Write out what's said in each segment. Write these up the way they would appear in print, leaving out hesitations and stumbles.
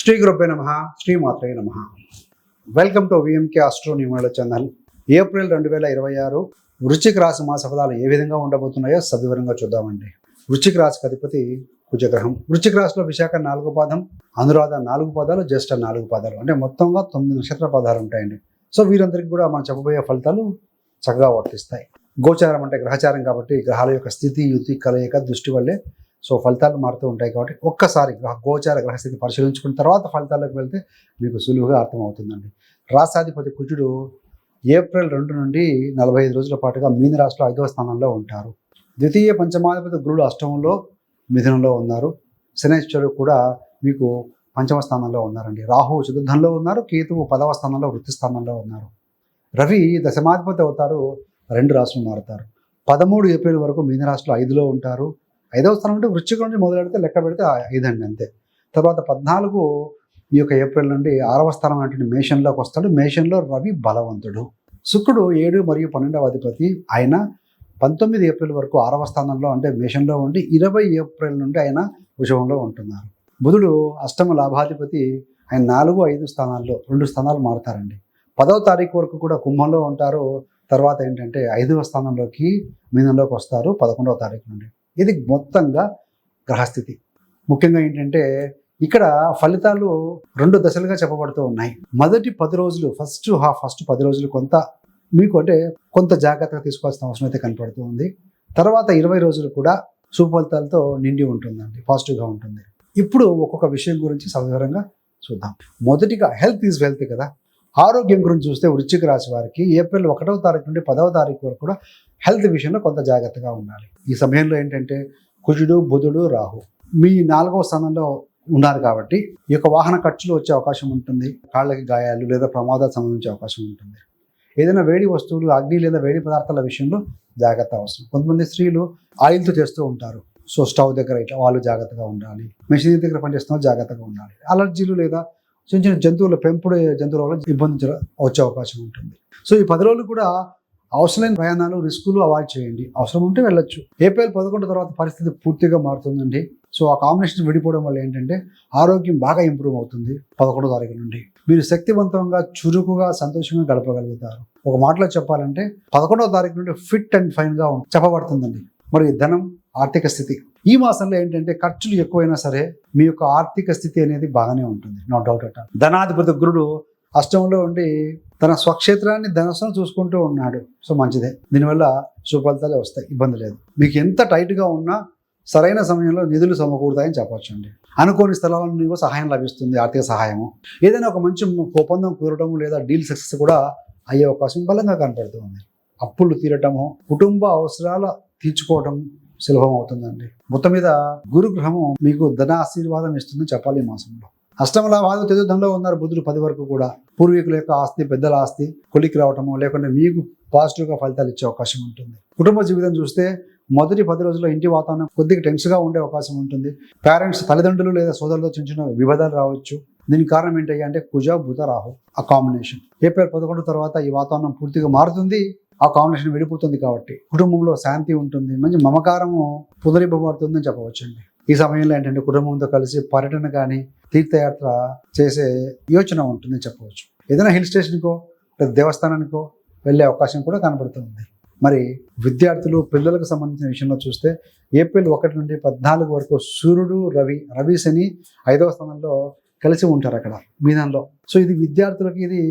శ్రీ గురుభ్యో నమః, శ్రీ మాత్రే నమః. Welcome to VMK astro numerology channel. April 2026 వృశ్చిక రాశి మాస ఫలాలు ఏ విధంగా ఉండబోతున్నాయో సవివరంగా చూద్దామండి. వృశ్చిక రాశికి అధిపతి కుజగ్రహం. వృశ్చిక రాశిలో విశాఖ 4 పాదం, అనురాధ 4 పాదాలు, జ్యేష్ఠ 4 పాదాలు, అంటే మొత్తంగా 9 నక్షత్ర పదాలు ఉంటాయండి. సో వీరందరికీ కూడా మనం చెప్పబోయే ఫలితాలు చక్కగా వర్తిస్తాయి. గోచారం అంటే గ్రహచారం కాబట్టి గ్రహాల యొక్క స్థితి, యుతి, కలయిక, దృష్టి వల్లే సో ఫలితాలు మారుతూ ఉంటాయి. కాబట్టి ఒక్కసారి గోచార గ్రహస్థితి పరిశీలించుకున్న తర్వాత ఫలితాల్లోకి వెళ్తే మీకు సులువుగా అర్థమవుతుందండి. రాశాధిపతి కుజుడు ఏప్రిల్ 2 నుండి 45 రోజుల పాటుగా మీన రాశిలో 5వ స్థానంలో ఉంటారు. ద్వితీయ పంచమాధిపతి గురుడు అష్టమంలో, మిథునంలో ఉన్నారు. శనైశ్వరుడు కూడా మీకు పంచమ స్థానంలో ఉన్నారండి. రాహు చతుర్థంలో ఉన్నారు. కేతువు 10వ స్థానంలో, వృత్తి స్థానంలో ఉన్నారు. రవి దశమాధిపతి అవుతారు. 2 రాశులు మారుతారు. 13 ఏప్రిల్ వరకు మీన రాశిలో 5లో ఉంటారు. 5వ స్థానం అంటే వృశ్చికం నుంచి మొదలెడితే లెక్క పెడితే 5 అండి, అంతే. తర్వాత 14 ఈ యొక్క ఏప్రిల్ నుండి 6వ స్థానం అంటే మేషంలోకి వస్తాడు. మేషంలో రవి బలవంతుడు. శుక్రుడు 7 మరియు 12వ అధిపతి. ఆయన 19 ఏప్రిల్ వరకు 6వ స్థానంలో అంటే మేషంలో ఉండి 20 ఏప్రిల్ నుండి ఆయన వృషభంలో ఉంటున్నారు. బుధుడు అష్టమ లాభాధిపతి. ఆయన 4, 5 స్థానాల్లో 2 స్థానాలు మారుతారండి. 10వ తారీఖు వరకు కూడా కుంభంలో ఉంటారు. తర్వాత ఏంటంటే 5వ స్థానంలోకి మీనంలోకి వస్తారు 11వ తారీఖు నుండి. ఇది మొత్తంగా గ్రహస్థితి. ముఖ్యంగా ఏంటంటే ఇక్కడ ఫలితాలు 2 దశలుగా చెప్పబడుతూ ఉన్నాయి. మొదటి 10 రోజులు, ఫస్ట్ 10 రోజులు కొంత మీకు అంటే కొంత జాగ్రత్తగా తీసుకోవాల్సిన అవసరం అయితే కనపడుతూ ఉంది. తర్వాత 20 రోజులు కూడా సుఫలితాలతో నిండి ఉంటుందండి, పాజిటివ్గా ఉంటుంది. ఇప్పుడు ఒక్కొక్క విషయం గురించి సవివరంగా చూద్దాం. మొదటిగా హెల్త్ ఈజ్ వెల్త్ కదా. ఆరోగ్యం గురించి చూస్తే వృశ్చిక రాశి వారికి ఏప్రిల్ 1వ తారీఖు నుండి 10వ తారీఖు వరకు కూడా హెల్త్ విషయంలో కొంత జాగ్రత్తగా ఉండాలి. ఈ సమయంలో ఏంటంటే కుజుడు, బుధుడు, రాహు మీ 4వ స్థానంలో ఉన్నారు కాబట్టి ఈ యొక్క వాహన ఖర్చులు వచ్చే అవకాశం ఉంటుంది. కాళ్ళకి గాయాలు లేదా ప్రమాదాలు సంభవించే అవకాశం ఉంటుంది. ఏదైనా వేడి వస్తువులు, అగ్ని లేదా వేడి పదార్థాల విషయంలో జాగ్రత్త అవసరం. కొంతమంది స్త్రీలు ఆయిల్తో చేస్తూ ఉంటారు. సో స్టవ్ దగ్గర ఇట్లా వాళ్ళు జాగ్రత్తగా ఉండాలి. మెషినరీ దగ్గర పనిచేస్తున్న జాగ్రత్తగా ఉండాలి. అలర్జీలు లేదా చిన్న చిన్న జంతువుల పెంపుడు జంతువుల వల్ల ఇబ్బంది వచ్చే అవకాశం ఉంటుంది. సో ఈ 10 రోజులు కూడా అవసరమైన ప్రయాణాలు, రిస్కులు అవాయిడ్ చేయండి. అవసరం ఉంటే వెళ్ళొచ్చు. ఏప్రిల్ 11 తర్వాత పరిస్థితి పూర్తిగా మారుతుందండి. సో ఆ కాంబినేషన్ విడిపోవడం వల్ల ఏంటంటే ఆరోగ్యం బాగా ఇంప్రూవ్ అవుతుంది. 11వ తారీఖు నుండి మీరు శక్తివంతంగా, చురుకుగా, సంతోషంగా గడపగలుగుతారు. ఒక మాటలో చెప్పాలంటే 11వ తారీఖు నుండి ఫిట్ అండ్ ఫైన్గా చెప్పబడుతుందండి. మరి ధనం, ఆర్థిక స్థితి ఈ మాసంలో ఏంటంటే ఖర్చులు ఎక్కువైనా సరే మీ యొక్క ఆర్థిక స్థితి అనేది బాగానే ఉంటుంది, నో డౌట్ అట్ ఆల్. ధనాధిపతి గురుడు అష్టంలో ఉండి తన స్వక్షేత్రాన్ని, ధనస్సును చూసుకుంటూ ఉన్నాడు. సో మంచిదే. దీనివల్ల సుఫలితాలే వస్తాయి, ఇబ్బంది లేదు. మీకు ఎంత టైట్గా ఉన్నా సరైన సమయంలో నిధులు సమకూరుతాయని చెప్పొచ్చండి. అనుకోని స్థలాల నుండి కూడా సహాయం లభిస్తుంది, ఆర్థిక సహాయము. ఏదైనా ఒక మంచి ఒప్పందం కుదరటము లేదా డీల్ సక్సెస్ కూడా అయ్యే అవకాశం బలంగా కనపడుతుంది. అప్పులు తీరటము, కుటుంబ అవసరాల తీర్చుకోవటం సులభం అవుతుందండి. మొత్తం మీద గురుగ్రహము మీకు ధన ఆశీర్వాదం ఇస్తుందని చెప్పాలి ఈ మాసంలో. అష్టమ లాభాలు చతుర్థంలో ఉన్నారు. బుధుడు 10 వరకు కూడా పూర్వీకుల యొక్క ఆస్తి, పెద్దల ఆస్తి కొలికి రావటము లేకుంటే మీకు పాజిటివ్గా ఫలితాలు ఇచ్చే అవకాశం ఉంటుంది. కుటుంబ జీవితం చూస్తే మొదటి 10 రోజుల్లో ఇంటి వాతావరణం కొద్దిగా టెన్స్గా ఉండే అవకాశం ఉంటుంది. పేరెంట్స్, తల్లిదండ్రులు లేదా సోదరులతో చిన్న చిన్న విభేదాలు రావచ్చు. దీనికి కారణం ఏంటంటే అంటే కుజ, బుధ, రాహు ఆ కాంబినేషన్. ఏప్రిల్ 11 తర్వాత ఈ వాతావరణం పూర్తిగా మారుతుంది. ఆ కాంబినేషన్ విడిపోతుంది కాబట్టి కుటుంబంలో శాంతి ఉంటుంది, మంచి మమకారము పునరిబ్బబడుతుందని చెప్పవచ్చండి. ఈ సమయంలో ఏంటంటే కుటుంబంతో కలిసి పర్యటన కానీ తీర్థయాత్ర చేసే యోచన ఉంటుందని చెప్పవచ్చు. ఏదైనా హిల్ స్టేషన్కో లేదా దేవస్థానానికో వెళ్ళే అవకాశం కూడా కనబడుతుంది. మరి విద్యార్థులు, పిల్లలకు సంబంధించిన విషయంలో చూస్తే ఏప్రిల్ 1 నుండి 14 వరకు సూర్యుడు, రవి శని 5వ స్థానంలో కలిసి ఉంటారు అక్కడ మీనంలో. సో ఇది విద్యార్థులకి ఇది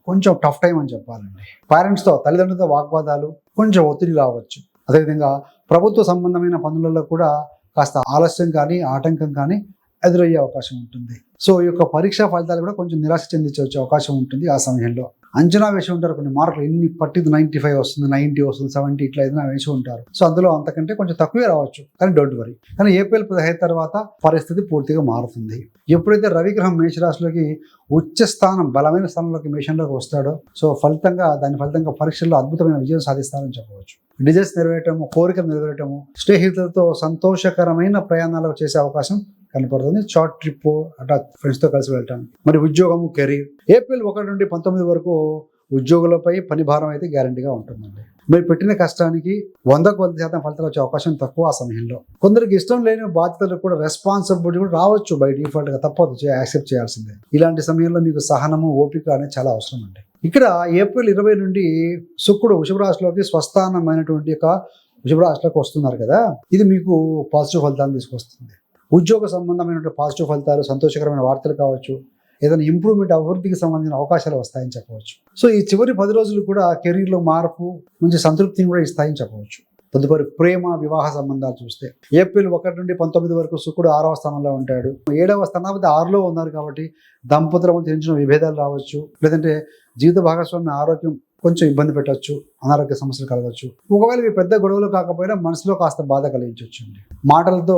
కొంచెం టఫ్ టైం అని చెప్పాలండి. పేరెంట్స్తో, తల్లిదండ్రులతో వాగ్వాదాలు, కొంచెం ఒత్తిడి రావచ్చు. అదేవిధంగా ప్రభుత్వ సంబంధమైన పనులలో కూడా కాస్త ఆలస్యం కానీ, ఆటంకం కానీ ఎదురయ్యే అవకాశం ఉంటుంది. సో ఈ యొక్క పరీక్షా ఫలితాలు కూడా కొంచెం నిరాశ చెందించే అవకాశం ఉంటుంది ఆ సమయంలో. అంచనా వేసి ఉంటారు, కొన్ని మార్కులు ఎన్ని పట్టింది 95 వస్తుంది, 90 వస్తుంది, 70 ఇట్లా ఏదైనా వేసి ఉంటారు. సో అందులో అంతకంటే కొంచెం తక్కువే రావచ్చు, కానీ డోంట్ వరీ. కానీ ఏప్రిల్ 15 తర్వాత పరిస్థితి పూర్తిగా మారుతుంది. ఎప్పుడైతే రవిగ్రహం మేషరాశిలోకి ఉచ్చ స్థానం, బలమైన స్థానంలోకి మేషంలోకి వస్తాడో సో దాని ఫలితంగా పరీక్షల్లో అద్భుతమైన విజయం సాధిస్తారని చెప్పవచ్చు. డిజైర్స్ నెరవేరటము, కోరికలు నెరవేరటము, స్నేహితులతో సంతోషకరమైన ప్రయాణాలు చేసే అవకాశం కనపడుతుంది. షార్ట్ ట్రిప్ అట్లా ఫ్రెండ్స్తో కలిసి వెళ్ళటానికి. మరి ఉద్యోగము, కెరీర్ ఏప్రిల్ 1 నుండి 19 వరకు ఉద్యోగులపై పని భారం అయితే గ్యారంటీగా ఉంటుందండి. మీరు పెట్టిన కష్టానికి 100% ఫలితాలు వచ్చే అవకాశం తక్కువ ఆ సమయంలో. కొందరికి ఇష్టం లేని బాధ్యతలు కూడా రెస్పాన్సిబిలిటీ కూడా రావచ్చు బై డిఫాల్ట్ గా, తప్పదు, యాక్సెప్ట్ చేయాల్సిందే. ఇలాంటి సమయంలో మీకు సహనము, ఓపిక అనేది చాలా అవసరం అండి. ఇక్కడ ఏప్రిల్ 20 నుండి శుక్రుడు వృషభ రాశిలోకి స్వస్థానమైనటువంటి యొక్క వృషభ రాశిలోకి వస్తున్నారు కదా, ఇది మీకు పాజిటివ్ ఫలితాలు తీసుకొస్తుంది. ఉద్యోగ సంబంధమైనటువంటి పాజిటివ్ ఫలితాలు, సంతోషకరమైన వార్తలు కావచ్చు, ఏదైనా ఇంప్రూవ్మెంట్, అభివృద్ధికి సంబంధించిన అవకాశాలు వస్తాయని చెప్పవచ్చు. సో ఈ చివరి 10 రోజులు కూడా కెరీర్లో మార్పు, మంచి సంతృప్తిని కూడా ఇస్తాయని చెప్పవచ్చు. తదుపరి ప్రేమ, వివాహ సంబంధాలు చూస్తే ఏప్రిల్ 1 నుండి 19 వరకు శుక్రుడు 6వ స్థానంలో ఉంటాడు. 7వ స్థానాధిపతి 6లో ఉన్నారు కాబట్టి దంపతుల మధ్య చిన్న విభేదాలు రావచ్చు, లేదంటే జీవిత భాగస్వామి ఆరోగ్యం కొంచెం ఇబ్బంది పెట్టవచ్చు, అనారోగ్య సమస్యలు కలగవచ్చు. ఒకవేళ ఇవి పెద్ద గొడవలు కాకపోయినా మనసులో కాస్త బాధ కలిగించవచ్చు అండి. మాటలతో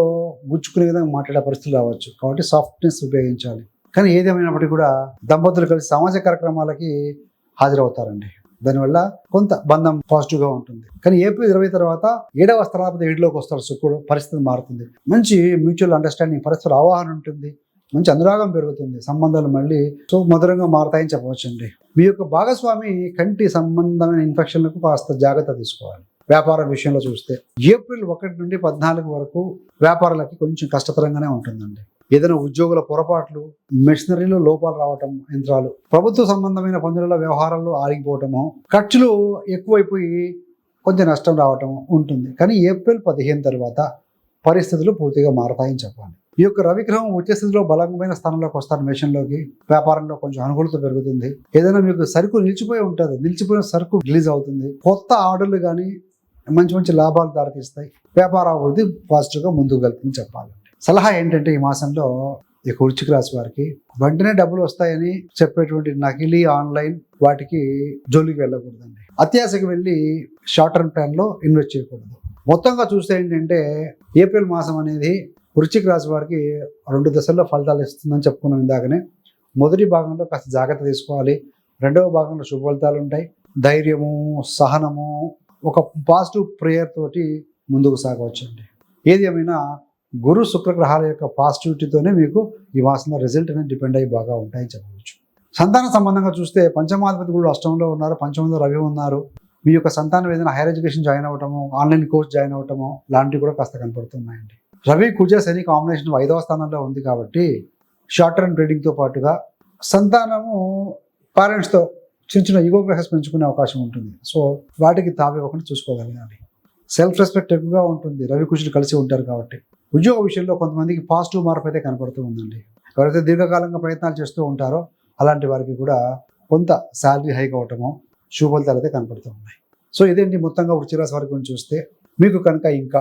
గుచ్చుకునే విధంగా మాట్లాడే పరిస్థితులు రావచ్చు, కాబట్టి సాఫ్ట్నెస్ ఉపయోగించాలి. కానీ ఏదేమైనప్పటికీ కూడా దంపతులు కలిసి సామాజిక కార్యక్రమాలకి హాజరవుతారండి. దానివల్ల కొంత బంధం పాజిటివ్గా ఉంటుంది. కానీ ఏప్రిల్ 20 తర్వాత 7వ స్థానాధిపతి 7లోకి వస్తాడు శుక్రుడు, పరిస్థితి మారుతుంది. మంచి మ్యూచువల్ అండర్స్టాండింగ్, పరస్పర అవగాహన ఉంటుంది, మంచి అనురాగం పెరుగుతుంది, సంబంధాలు మళ్ళీ మధురంగా మారుతాయని చెప్పవచ్చండి. మీ యొక్క భాగస్వామి కంటి సంబంధమైన ఇన్ఫెక్షన్లకు కాస్త జాగ్రత్త తీసుకోవాలి. వ్యాపార విషయంలో చూస్తే ఏప్రిల్ 1 నుండి 14 వరకు వ్యాపారాలకి కొంచెం కష్టతరంగానే ఉంటుందండి. ఏదైనా ఉద్యోగుల పొరపాట్లు, మెషినరీలో లోపాలు రావటం, యంత్రాలు, ప్రభుత్వ సంబంధమైన పనుల వ్యవహారాల్లో ఆగిపోవటము, ఖర్చులు ఎక్కువైపోయి కొంచెం నష్టం రావటం ఉంటుంది. కానీ ఏప్రిల్ 15 తర్వాత పరిస్థితులు పూర్తిగా మారతాయని చెప్పాలి. ఈ యొక్క రవిగ్రహం ఉచ్చ స్థితిలో బలమైన స్థానంలోకి వస్తారు మేషంలోకి. వ్యాపారంలో కొంచెం అనుకూలత పెరుగుతుంది. ఏదైనా మీకు సరుకు నిలిచిపోయి ఉంటుంది, నిలిచిపోయిన సరుకు రిలీజ్ అవుతుంది. కొత్త ఆర్డర్లు కానీ మంచి మంచి లాభాలు దారితీస్తాయి. వ్యాపార అభివృద్ధి పాజిటివ్గా ముందుకు వెళ్తుందని చెప్పాలి. సలహా ఏంటంటే ఈ మాసంలో ఈ వృశ్చిక రాశి వారికి వెంటనే డబ్బులు వస్తాయని చెప్పేటువంటి నకిలీ ఆన్లైన్ వాటికి జోలికి వెళ్ళకూడదండి. అత్యాశకి వెళ్ళి షార్ట్ టర్మ్ ప్లాన్లో ఇన్వెస్ట్ చేయకూడదు. మొత్తంగా చూస్తే ఏంటంటే ఏప్రిల్ మాసం అనేది వృశ్చిక రాశి వారికి 2 దశల్లో ఫలితాలు ఇస్తుందని చెప్పుకున్నాం ఇందాకనే. మొదటి భాగంలో కాస్త జాగ్రత్త తీసుకోవాలి. 2వ భాగంలో శుభ ఫలితాలు ఉంటాయి. ధైర్యము, సహనము, ఒక పాజిటివ్ ప్రేయర్ తోటి ముందుకు సాగవచ్చండి. ఏది ఏమైనా గురు శుక్ర గ్రహాల యొక్క పాజిటివిటీతోనే మీకు ఈ మాసంలో రిజల్ట్ అనేది డిపెండ్ అయ్యి బాగా ఉంటాయని చెప్పవచ్చు. సంతాన సంబంధంగా చూస్తే పంచమాధిపతి కూడా అష్టంలో ఉన్నారు, పంచమంలో రవి ఉన్నారు. మీ యొక్క సంతానం ఏదైనా హైయర్ ఎడ్యుకేషన్ జాయిన్ అవ్వటము, ఆన్లైన్ కోర్స్ జాయిన్ అవ్వటము లాంటివి కూడా కాస్త కనపడుతున్నాయండి. రవి కుజ శని కాంబినేషన్ 5వ స్థానంలో ఉంది కాబట్టి షార్ట్ టర్మ్ ట్రేడింగ్తో పాటుగా సంతానము పేరెంట్స్తో చిన్న చిన్న ఈగో క్లాసెస్ పెంచుకునే అవకాశం ఉంటుంది. సో వాటికి తావివ్వకుండా చూసుకోగలగాలి. సెల్ఫ్ రెస్పెక్ట్ ఎక్కువగా ఉంటుంది, రవి కుజులు కలిసి ఉంటారు కాబట్టి. ఉద్యోగ విషయంలో కొంతమందికి పాజిటివ్ మార్పు అయితే కనపడుతూ ఉందండి. ఎవరైతే దీర్ఘకాలంగా ప్రయత్నాలు చేస్తూ ఉంటారో అలాంటి వారికి కూడా కొంత శాలరీ హైక్ అవటము, శుభ ఫలితాలు అయితే కనపడుతూ ఉన్నాయి. సో ఇదేంటి మొత్తంగా వృశ్చిక రాశి వారి గురించి చూస్తే. మీకు కనుక ఇంకా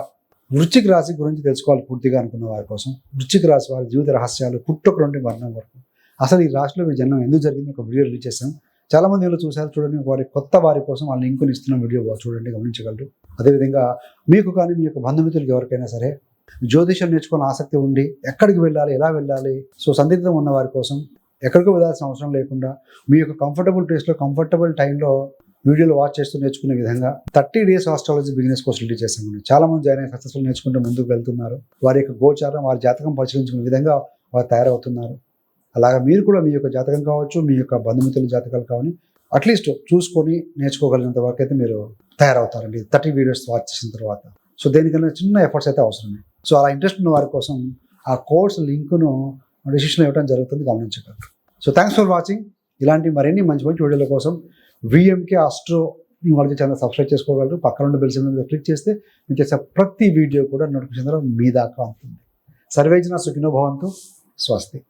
వృశ్చిక రాశి గురించి తెలుసుకోవాలి పూర్తిగా అనుకున్న వారి కోసం, వృశ్చిక రాశి వారి జీవిత రహస్యాలు పుట్టుక నుండి మరణం వరకు, అసలు ఈ రాశిలో మీ జన్మం ఎందుకు జరిగింది ఒక వీడియో రిలీజ్ చేశాం. చాలా మంది వీళ్ళు చూశారు, చూడండి. కొత్త వారి కోసం వాళ్ళ లింకుని ఇస్తున్న వీడియో చూడండి, గమనించగలరు. అదేవిధంగా మీకు కానీ మీ యొక్క బంధుమిత్రులకు ఎవరికైనా సరే జ్యోతిషం నేర్చుకునే ఆసక్తి ఉండి ఎక్కడికి వెళ్ళాలి, ఎలా వెళ్ళాలి, సో సందిగ్ధం ఉన్న వారి కోసం ఎక్కడికో వెళ్ళాల్సిన అవసరం లేకుండా మీ యొక్క కంఫర్టబుల్ ప్లేస్లో కంఫర్టబుల్ టైంలో వీడియోలు వాచ్ చేస్తూ నేర్చుకునే విధంగా 30 days astrology beginners course release చేశామండి. చాలా మంది జాయిన్ అయ్యి సక్సెస్ఫుల్ నేర్చుకుంటూ ముందుకు వెళ్తున్నారు. వారి యొక్క గోచారం, వారి జాతకం పరిశీలించుకునే విధంగా వారు తయారవుతున్నారు. అలాగా మీరు కూడా మీ యొక్క జాతకం కావచ్చు, మీ యొక్క బంధుమిత్రుల జాతకాలు కావాలి, అట్లీస్ట్ చూసుకొని నేర్చుకోగలిగినంత వరకు అయితే మీరు తయారవుతారండి 30 videos వాచ్ చేసిన తర్వాత. సో దేనికన్నా చిన్న ఎఫర్ట్స్ అయితే అవసరమే. సో అలా ఇంట్రెస్ట్ ఉన్న వారి కోసం ఆ కోర్స్ లింకును డిస్క్రిప్షన్లో ఇవ్వడం జరుగుతుంది, గమనించగలరు. So thanks for watching. ఇలాంటి మరిన్ని మంచి మంచి వీడియోల కోసం VMK astro numerology channel subscribe చేసుకోగలరు. పక్కన ఉన్న బెల్ సింబల్ మీద క్లిక్ చేస్తే మీరు చేసే ప్రతి వీడియో కూడా నోటిఫికేషన్ ద్వారా మీ దాకా ఉంటుంది. సర్వేజన సుఖినో భవంతు. స్వస్తి.